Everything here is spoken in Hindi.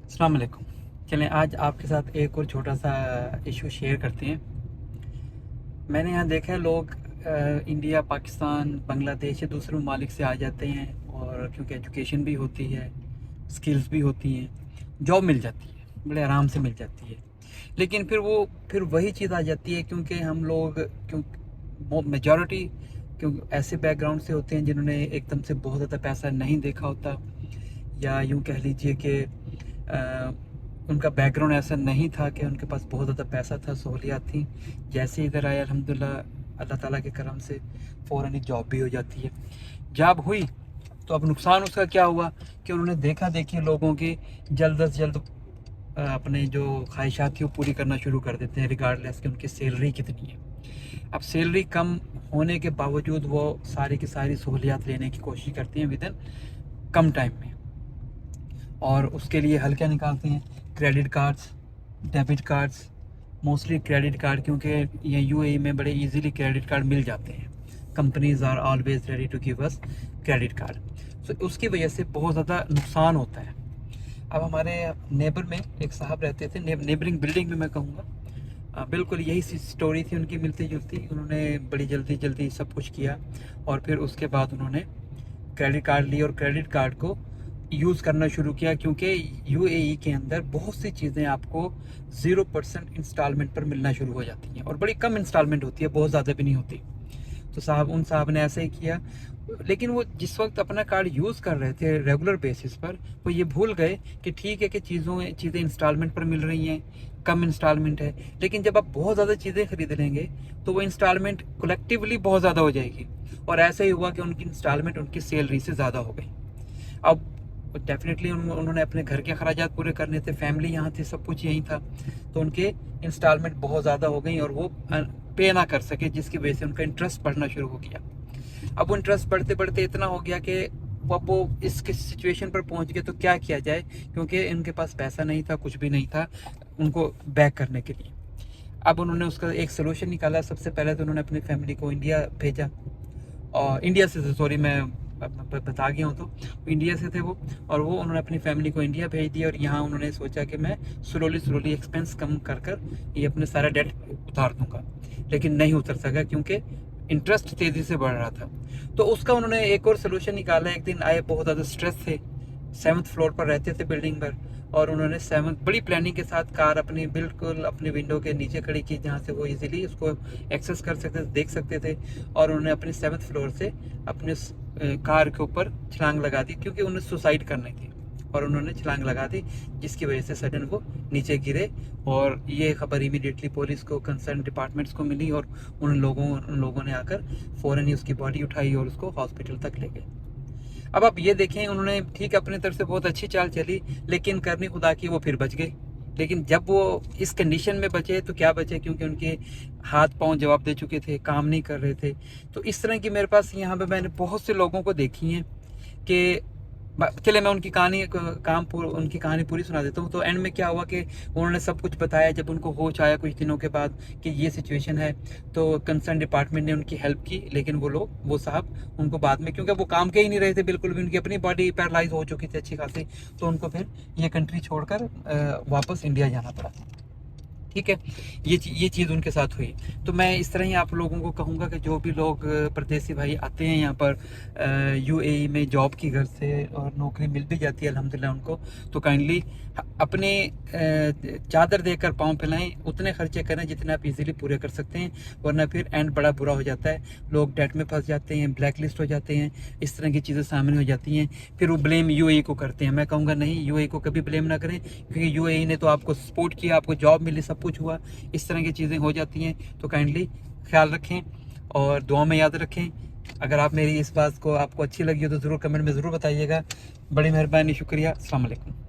अस्सलाम वालेकुम। चलें आज आपके साथ एक और छोटा सा इशू शेयर करते हैं। मैंने यहाँ देखा है लोग इंडिया, पाकिस्तान, बांग्लादेश या दूसरे ममालिक से आ जाते हैं और क्योंकि एजुकेशन भी होती है, स्किल्स भी होती हैं, जॉब मिल जाती है, बड़े आराम से मिल जाती है। लेकिन फिर वही चीज़ आ जाती है क्योंकि हम लोग क्यों मेजॉरिटी क्यों ऐसे बैकग्राउंड से होते हैं जिन्होंने एकदम से बहुत ज़्यादा पैसा नहीं देखा होता, या यूँ कह लीजिए कि उनका बैकग्राउंड ऐसा नहीं था कि उनके पास बहुत ज़्यादा पैसा था, सहूलियात थी। जैसे इधर आए अल्हम्दुलिल्लाह अल्लाह ताला के करम से फ़ौरन ही जॉब भी हो जाती है। जॉब हुई तो अब नुकसान उसका क्या हुआ कि उन्होंने देखा देखी लोगों की जल्द अज जल्द अपने जो ख्वाहिशात थी वो पूरी करना शुरू कर देते हैं, रिगार्डलेस कि उनकी सैलरी कितनी है। अब सैलरी कम होने के बावजूद वो सारी की सारी सहूलियात लेने की कोशिश करती हैं विदिन कम टाइम में, और उसके लिए हल क्या निकालते हैं? Credit cards, debit cards, mostly credit card, क्योंकि ये यूएई में बड़े इजीली क्रेडिट कार्ड मिल जाते हैं। Companies are always ready to give us credit card. So उसकी वजह से बहुत ज़्यादा नुकसान होता है। अब हमारे नेबर में एक साहब रहते थे, नेबरिंग बिल्डिंग में मैं कहूँगा, बिल्कुल यही सी स्टोरी थी उनकी मिलती जुलती। उन्होंने बड़ी जल्दी जल्दी सब कुछ किया और फिर उसके बाद उन्होंने क्रेडिट कार्ड ली और क्रेडिट कार्ड को यूज़ करना शुरू किया, क्योंकि यूएई के अंदर बहुत सी चीज़ें आपको 0% इंस्टॉलमेंट पर मिलना शुरू हो जाती हैं और बड़ी कम इंस्टॉलमेंट होती है, बहुत ज़्यादा भी नहीं होती। तो उन साहब ने ऐसे ही किया, लेकिन वो जिस वक्त अपना कार्ड यूज़ कर रहे थे रेगुलर बेसिस पर, वो ये भूल गए कि ठीक है कि चीज़ें इंस्टॉलमेंट पर मिल रही हैं, कम इंस्टॉलमेंट है, लेकिन जब आप बहुत ज़्यादा चीज़ें खरीद लेंगे तो वो इंस्टॉलमेंट कलेक्टिवली बहुत ज़्यादा हो जाएगी। और ऐसा ही हुआ कि उनकी इंस्टॉलमेंट उनकी सैलरी से ज़्यादा हो गई। अब डेफिनेटली उन्होंने अपने घर के अखराजात पूरे करने थे, फैमिली यहाँ थी, सब कुछ यहीं था, तो उनके इंस्टॉलमेंट बहुत ज़्यादा हो गई और वो पे ना कर सके, जिसकी वजह से उनका इंटरेस्ट बढ़ना शुरू हो गया। अब वो इंटरेस्ट बढ़ते बढ़ते इतना हो गया कि अब वो इस सिचुएशन पर पहुंच गए तो क्या किया जाए, क्योंकि इनके पास पैसा नहीं था, कुछ भी नहीं था उनको बैक करने के लिए। अब उन्होंने उसका एक सोल्यूशन निकाला। सबसे पहले तो उन्होंने अपनी फैमिली को इंडिया भेजा, और इंडिया से, सॉरी मैं बता गया हूँ, तो इंडिया से थे वो, और वो उन्होंने अपनी फैमिली को इंडिया भेज दिया। और यहाँ उन्होंने सोचा कि मैं स्लोली एक्सपेंस कम कर कर ये अपने सारा डेट उतार दूंगा, लेकिन नहीं उतर सका क्योंकि इंटरेस्ट तेज़ी से बढ़ रहा था। तो उसका उन्होंने एक और सोल्यूशन निकाला। एक दिन आए, बहुत ज़्यादा स्ट्रेस थे, 7th फ्लोर पर रहते थे बिल्डिंग पर, और उन्होंने 7th बड़ी प्लानिंग के साथ कार अपनी बिल्कुल अपनी विंडो के नीचे खड़ी की, जहाँ से वो इजीली उसको एक्सेस कर सकते थे, देख सकते थे। और उन्होंने अपनी 7th फ्लोर से अपने कार के ऊपर छलांग लगा दी, क्योंकि उन्हें सुसाइड करनी थी, और उन्होंने छलांग लगा दी, जिसकी वजह से सडन वो नीचे गिरे। और ये खबर इमीडिएटली पुलिस को, कंसर्न डिपार्टमेंट्स को मिली, और उन लोगों ने आकर फ़ौरन ही उसकी बॉडी उठाई और उसको हॉस्पिटल तक ले गए। अब आप ये देखें, उन्होंने ठीक अपनी तरफ से बहुत अच्छी चाल चली, लेकिन करनी खुदा की, वो फिर बच गए। लेकिन जब वो इस कंडीशन में बचे तो क्या बचे, क्योंकि उनके हाथ पांव जवाब दे चुके थे, काम नहीं कर रहे थे। तो इस तरह की मेरे पास यहाँ पे मैंने बहुत से लोगों को देखी हैं कि चले मैं उनकी कहानी पूरी सुना देता हूँ। तो एंड में क्या हुआ कि उन्होंने सब कुछ बताया। जब उनको होश आया कुछ दिनों के बाद कि ये सिचुएशन है, तो कंसर्न डिपार्टमेंट ने उनकी हेल्प की, लेकिन वो साहब उनको बाद में, क्योंकि वो काम के ही नहीं रहे थे बिल्कुल भी, उनकी अपनी बॉडी पैरालाइज हो चुकी थी अच्छी खासी, तो उनको फिर ये कंट्री छोड़कर वापस इंडिया जाना पड़ा। ठीक है, ये चीज़ उनके साथ हुई। तो मैं इस तरह ही आप लोगों को कहूँगा कि जो भी लोग परदेसी भाई आते हैं यहाँ पर यूएई में जॉब की घर से, और नौकरी मिल भी जाती है अल्हम्दुलिल्लाह उनको, तो काइंडली अपने चादर देकर पाँव फैलाएं, उतने खर्चे करें जितने आप इजीली पूरे कर सकते हैं, वरना फिर एंड बड़ा बुरा हो जाता है। लोग डेट में फंस जाते हैं, ब्लैक लिस्ट हो जाते हैं, इस तरह की चीज़ें सामने हो जाती हैं। फिर वो ब्लेम यूएई को करते हैं। मैं कहूँगा नहीं, यूएई को कभी ब्लेम ना करें, क्योंकि यूएई ने तो आपको सपोर्ट किया, आपको जॉब मिली, सब कुछ हुआ। इस तरह की चीज़ें हो जाती हैं, तो काइंडली ख्याल रखें और दुआ में याद रखें। अगर आप मेरी इस बात को आपको अच्छी लगी हो तो ज़रूर कमेंट में ज़रूर बताइएगा। बड़ी मेहरबानी, शुक्रिया, अस्सलाम वालेकुम।